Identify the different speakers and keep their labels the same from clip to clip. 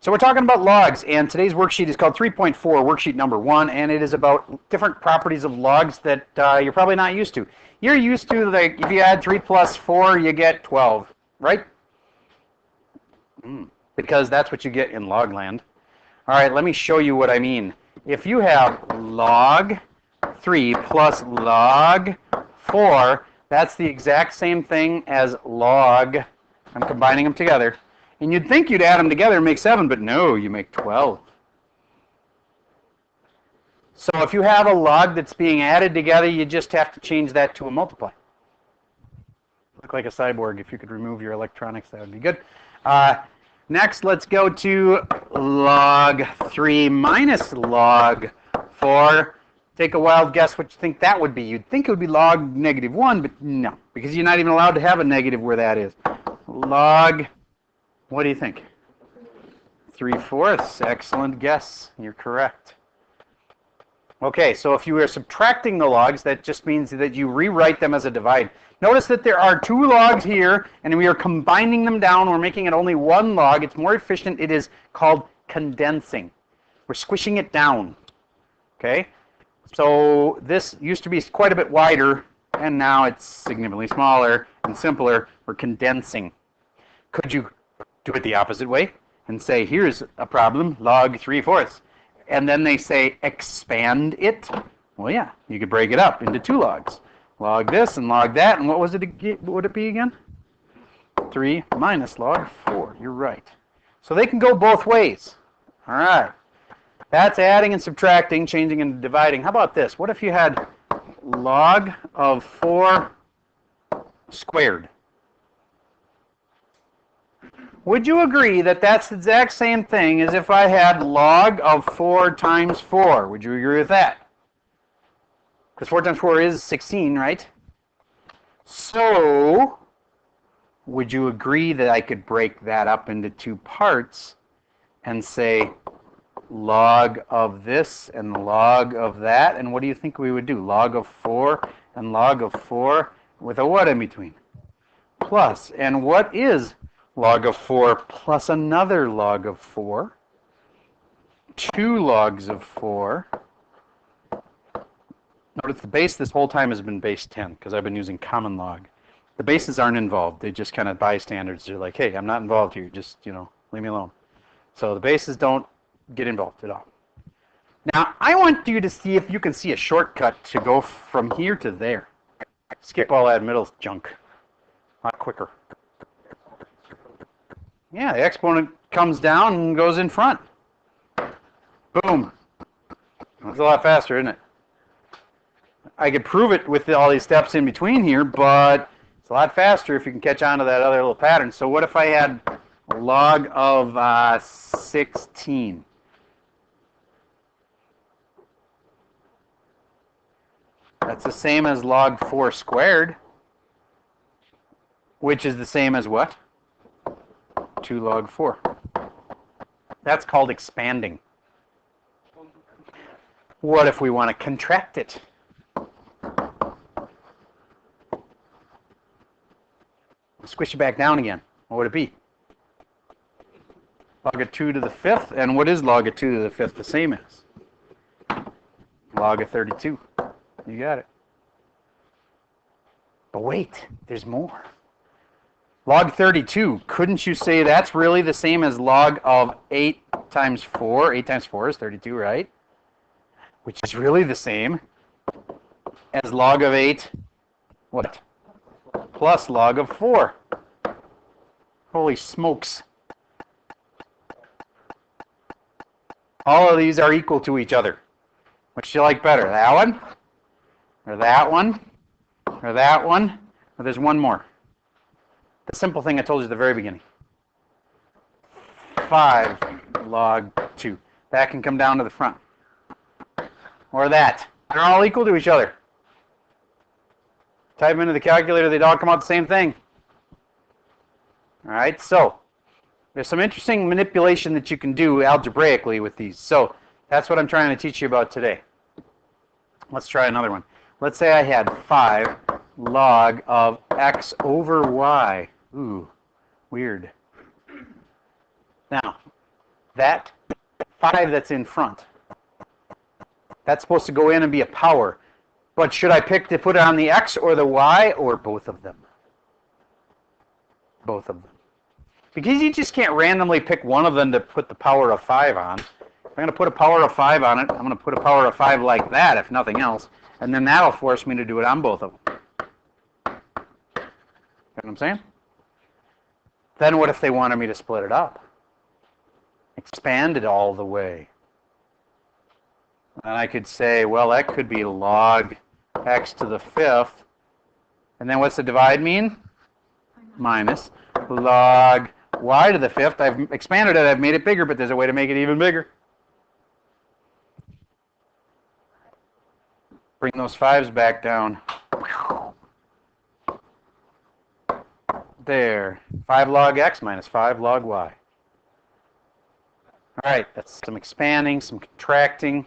Speaker 1: So we're talking about logs, and today's worksheet is called 3.4, worksheet number 1, and it is about different properties of logs that you're probably not used to. You're used to, like, if you add 3 plus 4, you get 12, right? Because that's what you get in log land. All right, let me show you what I mean. If you have log 3 plus log 4, that's the exact same thing as log. I'm combining them together. And you'd think you'd add them together and make 7, but no, you make 12. So if you have a log that's being added together, you just have to change that to a multiply. Look like a cyborg. If you could remove your electronics, that would be good. Next, let's go to log 3 minus log 4. Take a wild guess what you think that would be. You'd think it would be log -1, but no, because you're not even allowed to have a negative where that is. Log, what do you think? 3/4. Excellent guess. You're correct. Okay, so if you are subtracting the logs, that just means that you rewrite them as a divide. Notice that there are 2 logs here, and we are combining them down. We're making it only 1 log. It's more efficient. It is called condensing. We're squishing it down. Okay? So this used to be quite a bit wider, and now it's significantly smaller and simpler. We're condensing. Could you do it the opposite way and say, here's a problem, log 3/4? And then they say, expand it? Well, yeah, you could break it up into 2 logs. Log this and log that, and what was it? What would it be again? 3 minus log 4. You're right. So they can go both ways. All right. That's adding and subtracting, changing and dividing. How about this? What if you had log of 4 squared? Would you agree that that's the exact same thing as if I had log of 4 times 4? Would you agree with that? Because 4 times 4 is 16, right? So, would you agree that I could break that up into 2 parts and say log of this and log of that? And what do you think we would do? Log of 4 and log of 4 with a what in between? Plus. And what is log of 4 plus another log of 4? 2 logs of 4. Notice the base this whole time has been base 10 because I've been using common log. The bases aren't involved. They just kind of bystanders. They're like, hey, I'm not involved here. Just, leave me alone. So the bases don't get involved at all. Now, I want you to see if you can see a shortcut to go from here to there. Skip all that middle junk. A lot quicker. Yeah, the exponent comes down and goes in front. Boom. That's a lot faster, isn't it? I could prove it with all these steps in between here, but it's a lot faster if you can catch on to that other little pattern. So what if I had a log of 16? That's the same as log 4 squared, which is the same as what? 2 log 4. That's called expanding. What if we want to contract it? Squish it back down again. What would it be? Log of 2 to the 5th. And what is log of 2 to the 5th the same as? Log of 32. You got it. But wait, there's more. Log 32, couldn't you say that's really the same as log of 8 times 4? 8 times 4 is 32, right? Which is really the same as log of 8, what? Plus log of 4. Holy smokes. All of these are equal to each other. Which do you like better? That one? Or that one? Or that one? Or there's one more. The simple thing I told you at the very beginning. 5 log 2. That can come down to the front. Or that. They're all equal to each other. Type them into the calculator, they'd all come out the same thing. All right, so there's some interesting manipulation that you can do algebraically with these. So that's what I'm trying to teach you about today. Let's try another one. Let's say I had 5 log of x over y. Ooh, weird. Now, that 5 that's in front. That's supposed to go in and be a power. But should I pick to put it on the X or the Y or both of them? Both of them. Because you just can't randomly pick one of them to put the power of 5 on. If I'm going to put a power of 5 on it, I'm going to put a power of 5 like that, if nothing else. And then that'll force me to do it on both of them. You know what I'm saying? Then what if they wanted me to split it up? Expand it all the way. And I could say, well, that could be log x to the 5th. And then what's the divide mean? Minus log y to the 5th. I've expanded it. I've made it bigger, but there's a way to make it even bigger. Bring those 5s back down. There. 5 log x minus 5 log y. All right, that's some expanding, some contracting.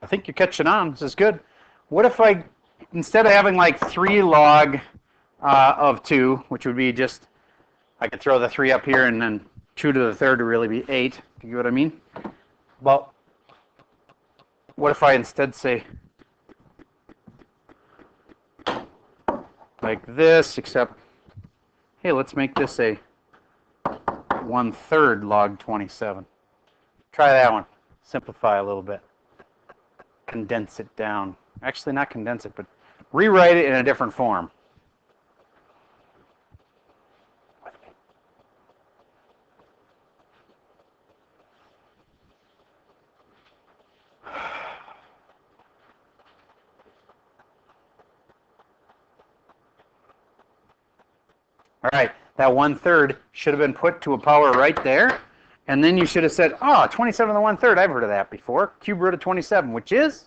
Speaker 1: I think you're catching on. This is good. What if I, instead of having like 3 log of 2, which would be just, I could throw the 3 up here and then 2 to the 3rd would really be 8. You get what I mean? Well, what if I instead say like this, except, hey, let's make this a 1/3 log 27. Try that one. Simplify a little bit. Condense it down. Actually, not condense it, but rewrite it in a different form. All right, that 1/3 should have been put to a power right there. And then you should have said, oh, 27 to the 1/3, I've heard of that before. Cube root of 27, which is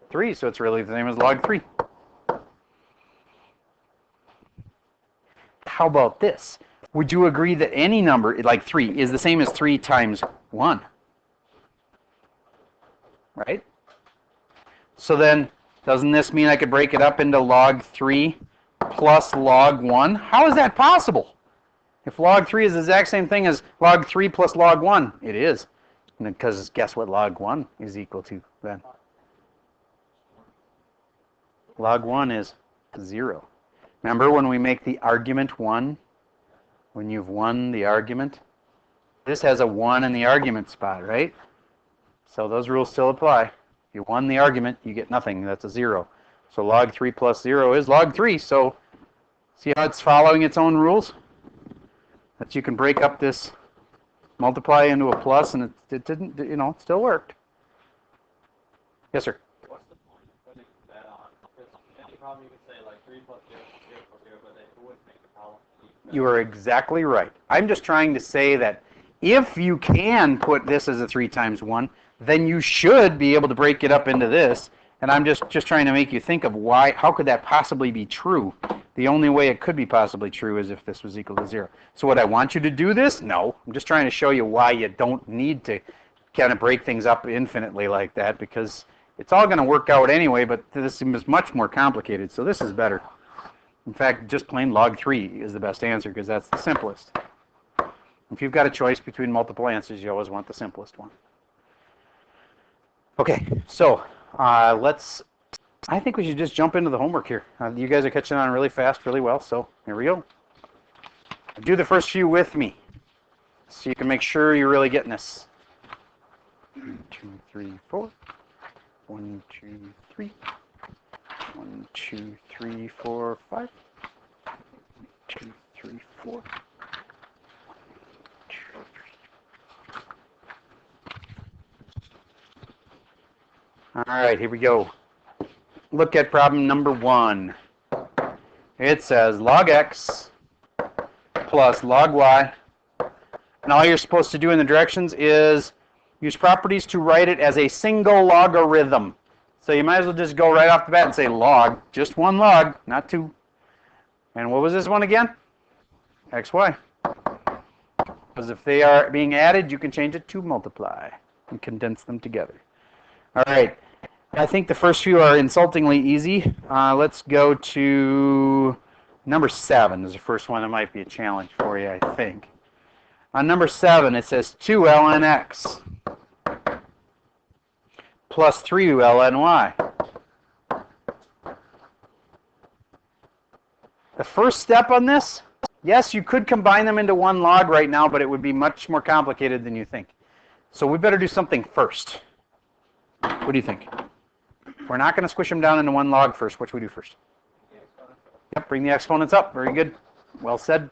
Speaker 1: 3, so it's really the same as log 3. How about this? Would you agree that any number, like 3, is the same as 3 times 1? Right? So then, doesn't this mean I could break it up into log 3 plus log 1? How is that possible? If log 3 is the exact same thing as log 3 plus log 1, it is. Because guess what log 1 is equal to then? Log 1 is 0. Remember when we make the argument 1? When you've won the argument? This has a 1 in the argument spot, right? So those rules still apply. If you won the argument, you get nothing. That's a 0. So log 3 plus 0 is log 3. So see how it's following its own rules? That you can break up this multiply into a plus, and it didn't, you know, it still worked. Yes, sir?
Speaker 2: What's the point of putting that on? Because any problem you could say like 3 plus 0 plus 0 plus 0, but it wouldn't make the problem.
Speaker 1: You are exactly right. I'm just trying to say that if you can put this as a 3 times 1, then you should be able to break it up into this. And I'm just trying to make you think of why, how could that possibly be true? The only way it could be possibly true is if this was equal to 0. So would I want you to do this? No. I'm just trying to show you why you don't need to kind of break things up infinitely like that, because it's all going to work out anyway, but this is much more complicated. So this is better. In fact, just plain log 3 is the best answer because that's the simplest. If you've got a choice between multiple answers, you always want the simplest one. Okay, so I think we should just jump into the homework here. You guys are catching on really fast, really well, so here we go. Do the first few with me so you can make sure you're really getting this. 1, 2, 3, 4. 1, 2, 3. 1, 2, 3, 4, 5. 2, 3, 4. All right, here we go. Look at problem number 1. It says log x plus log y. And all you're supposed to do in the directions is use properties to write it as a single logarithm. So you might as well just go right off the bat and say log, just 1 log, not 2. And what was this one again? xy. Because if they are being added, you can change it to multiply and condense them together. All right. I think the first few are insultingly easy. Let's go to Number 7 is the first one that might be a challenge for you, I think. On number 7, it says 2 ln x plus 3 ln y. The first step on this, yes, you could combine them into one log right now, but it would be much more complicated than you think. So we better do something first. What do you think? We're not going to squish them down into one log first. What should we do first? Yep, bring the exponents up. Very good. Well said.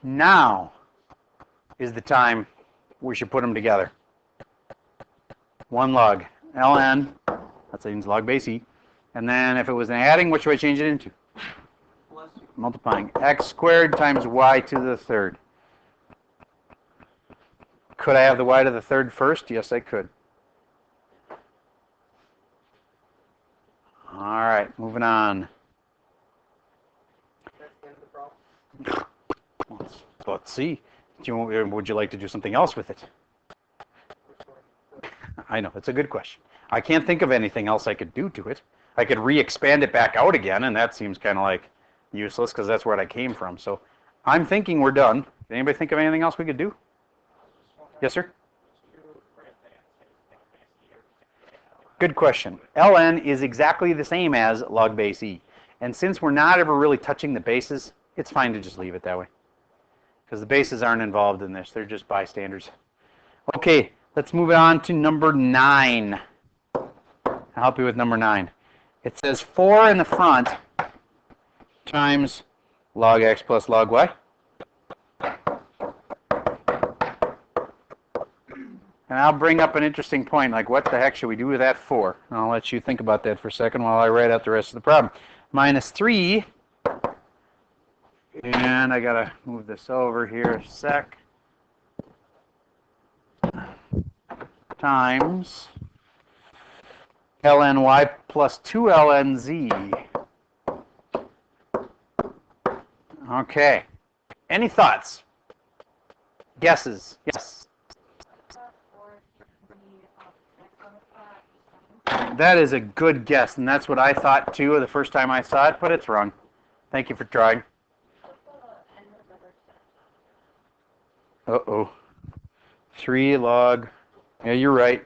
Speaker 1: Now is the time we should put them together. One log, ln, that means log base e. And then if it was an adding, what should I change it into? Multiplying x squared times y to the third. Could I have the y to the third first? Yes, I could. All right, moving on. Let's see. Would you like to do something else with it? I know, it's a good question. I can't think of anything else I could do to it. I could re-expand it back out again, and that seems kind of like useless because that's where I came from. So I'm thinking we're done. Did anybody think of anything else we could do? Yes, sir? Good question. ln is exactly the same as log base e. And since we're not ever really touching the bases, it's fine to just leave it that way. Because the bases aren't involved in this. They're just bystanders. Okay, let's move on to number 9. I'll help you with number 9. It says 4 in the front times log x plus log y. And I'll bring up an interesting point, like what the heck should we do with that 4? And I'll let you think about that for a second while I write out the rest of the problem. Minus 3, and I gotta move this over here a sec, times ln y plus 2 ln z. Okay. Any thoughts? Guesses? Yes. That is a good guess, and that's what I thought too the first time I saw it, but it's wrong. Thank you for trying. Uh-oh. 3 log. Yeah, you're right.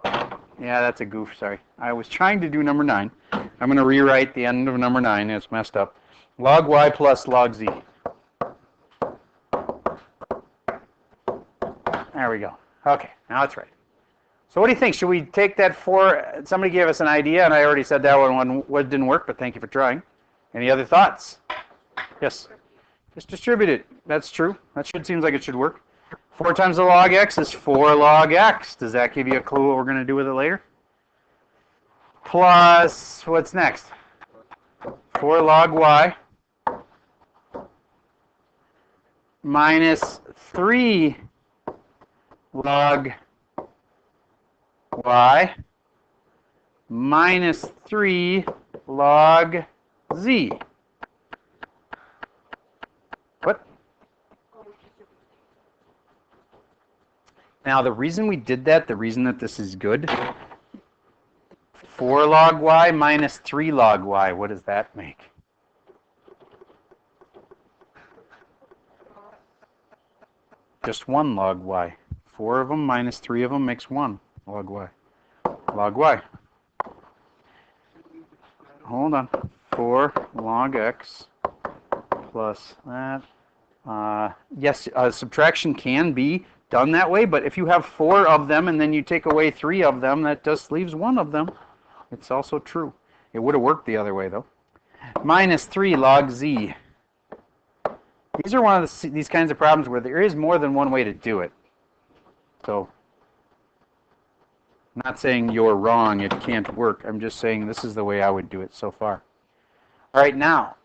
Speaker 1: Yeah, that's a goof, sorry. I was trying to do number 9. I'm going to rewrite the end of number 9. It's messed up. Log y plus log z. There we go. Okay, now it's right. So what do you think? Should we take that 4? Somebody gave us an idea, and I already said that one didn't work, but thank you for trying. Any other thoughts? Yes. Just distribute it. That's true. That seems like it should work. 4 times the log x is 4 log x. Does that give you a clue what we're going to do with it later? Plus, what's next? 4 log y minus 3 log y minus 3 log z. What? Now, the reason we did that, the reason that this is good, 4 log y minus 3 log y, what does that make? Just 1 log y. 4 of them minus 3 of them makes 1 log y. Log y. Hold on. 4 log x plus that. Yes, subtraction can be done that way, but if you have 4 of them and then you take away 3 of them, that just leaves 1 of them. It's also true. It would have worked the other way, though. Minus 3 log z. These are one of these kinds of problems where there is more than one way to do it. So, I'm not saying you're wrong, it can't work. I'm just saying this is the way I would do it so far. All right, now,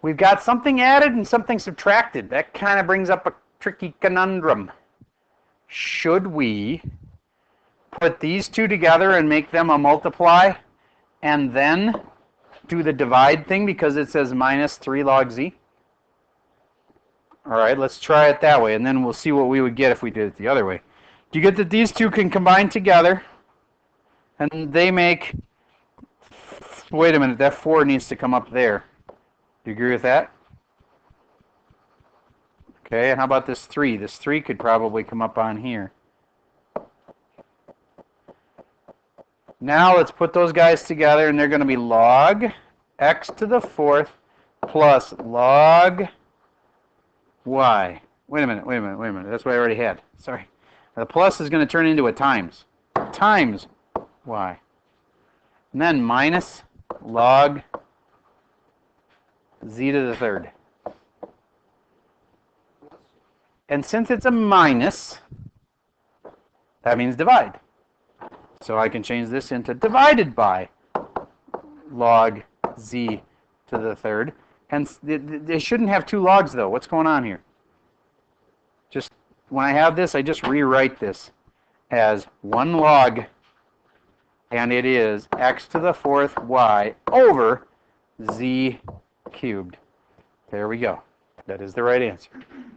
Speaker 1: we've got something added and something subtracted. That kind of brings up a tricky conundrum. Should we put these two together and make them a multiply and then do the divide thing because it says minus 3 log z? All right, let's try it that way, and then we'll see what we would get if we did it the other way. Do you get that these two can combine together, and they make Wait a minute, that 4 needs to come up there. Do you agree with that? Okay, and how about this 3? This 3 could probably come up on here. Now let's put those guys together, and they're going to be log x to the 4th plus log y. Wait a minute. That's what I already had. Sorry. The plus is going to turn into a times. Times y. And then minus log z to the 3rd. And since it's a minus, that means divide. So I can change this into divided by log z to the 3rd. Hence, they shouldn't have 2 logs, though. What's going on here? Just when I have this, I just rewrite this as 1 log, and it is x to the 4th y over z cubed. There we go. That is the right answer.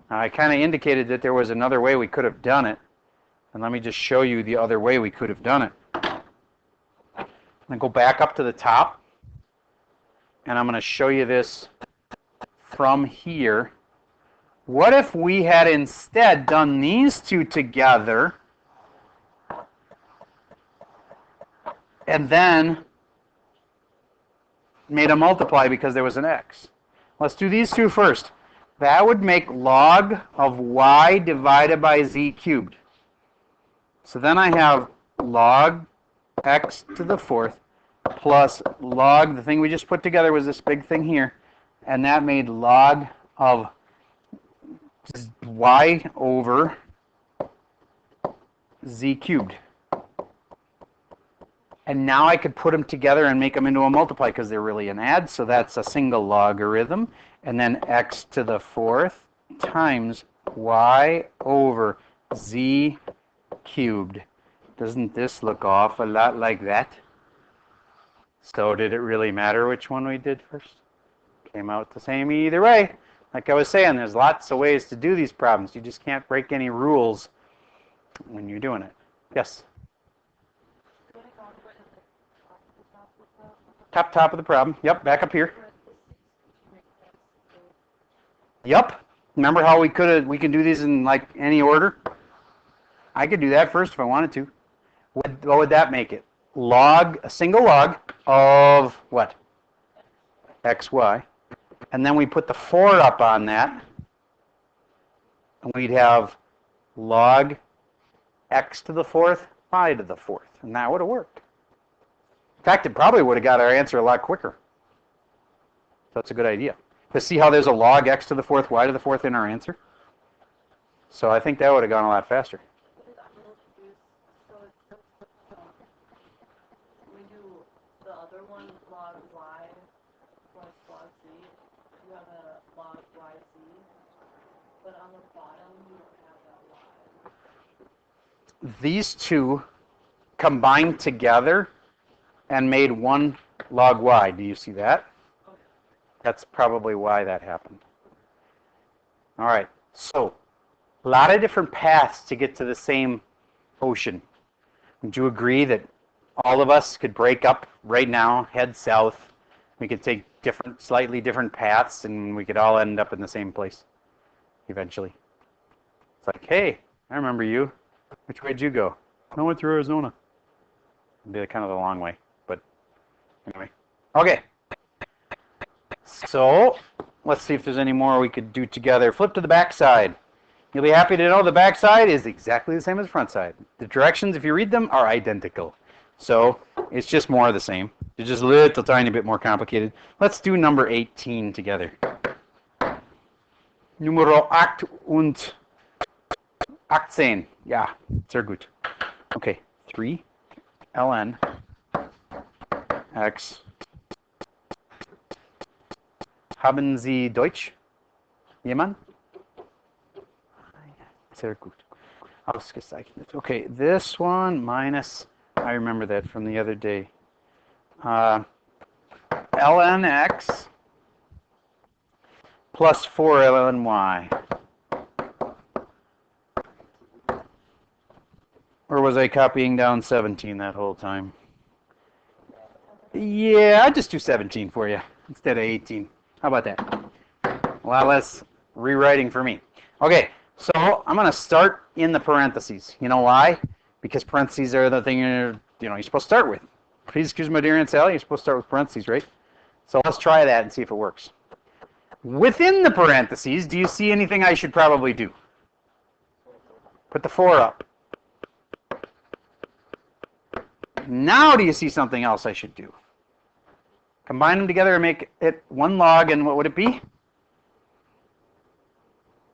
Speaker 1: Now, I kind of indicated that there was another way we could have done it. And let me just show you the other way we could have done it. I'm going to go back up to the top. And I'm going to show you this from here. What if we had instead done these two together and then made a multiply because there was an x? Let's do these two first. That would make log of y divided by z cubed. So then I have log x to the 4th plus log, the thing we just put together was this big thing here, and that made log of y over z cubed. And now I could put them together and make them into a multiply because they're really an add, so that's a single logarithm. And then x to the 4th times y over z cubed. Doesn't this look awful lot like that? So did it really matter which one we did first? Came out the same either way. Like I was saying, there's lots of ways to do these problems. You just can't break any rules when you're doing it. Yes? Top of the problem. Yep, back up here. Yep. Remember how we can do these in like any order? I could do that first if I wanted to. What would that make it? Log, a single log of what? xy. And then we put the 4 up on that. And we'd have log x to the 4th, y to the 4th. And that would have worked. In fact, it probably would have got our answer a lot quicker. So that's a good idea. To see how there's a log x to the 4th, y to the 4th in our answer. So I think that would have gone a lot faster.
Speaker 3: We do the other one, log y plus log z. You have a log yz, but on the bottom you don't have that y.
Speaker 1: These two combined together and made 1 log y. Do you see that?
Speaker 3: Okay.
Speaker 1: That's probably why that happened. All right, so a lot of different paths to get to the same ocean. Would you agree that all of us could break up right now, head south? We could take slightly different paths, and we could all end up in the same place eventually. It's like, hey, I remember you. Which way did you go? I went through Arizona. It'd be kind of the long way, but anyway. Okay. So let's see if there's any more we could do together. Flip to the back side. You'll be happy to know the back side is exactly the same as the front side. The directions, if you read them, are identical. So it's just more of the same. It's just a little tiny bit more complicated. Let's do number 18 together. Numero 8 und 18. Ja, sehr gut. Okay, 3 ln x. Haben Sie Deutsch? Jemand? Sehr gut. Ausgezeichnet. Okay, this one minus, I remember that from the other day. Ln x plus 4 ln y. Or was I copying down 17 that whole time? Yeah, I'll just do 17 for you instead of 18. How about that? A lot less rewriting for me. Okay, so I'm going to start in the parentheses. You know why? Because parentheses are the thing you're supposed to start with. Please excuse my dear Aunt Sally, you're supposed to start with parentheses, right? So let's try that and see if it works. Within the parentheses, do you see anything I should probably do? Put the 4 up. Now do you see something else I should do? Combine them together and make it one log, and what would it be?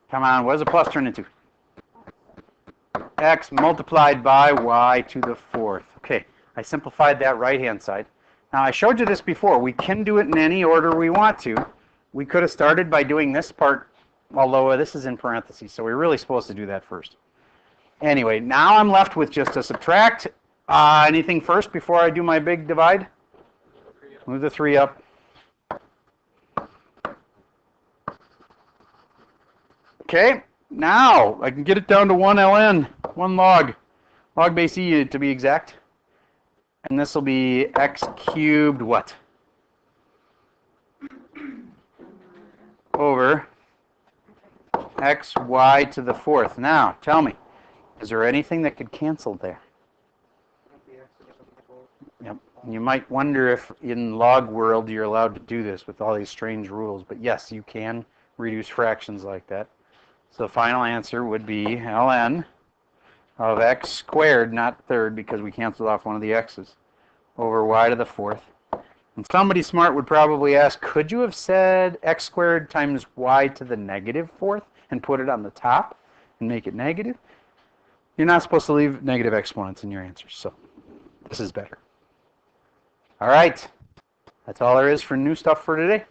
Speaker 1: Come on, what does a plus turn into? X multiplied by y to the 4th. Okay, I simplified that right-hand side. Now, I showed you this before. We can do it in any order we want to. We could have started by doing this part, although this is in parentheses, so we're really supposed to do that first. Anyway, now I'm left with just a subtract. Anything first before I do my big divide? Move the 3 up. Okay, now I can get it down to 1 ln, 1 log base e to be exact. And this will be x cubed what? Over xy to the 4th. Now, tell me, is there anything that could cancel there? Yep. You might wonder if in log world you're allowed to do this with all these strange rules, but yes, you can reduce fractions like that. So the final answer would be ln of x squared, not third because we canceled off one of the x's, over y to the 4th. And somebody smart would probably ask, could you have said x squared times y to the negative 4th and put it on the top and make it negative? You're not supposed to leave negative exponents in your answers, so this is better. All right, that's all there is for new stuff for today.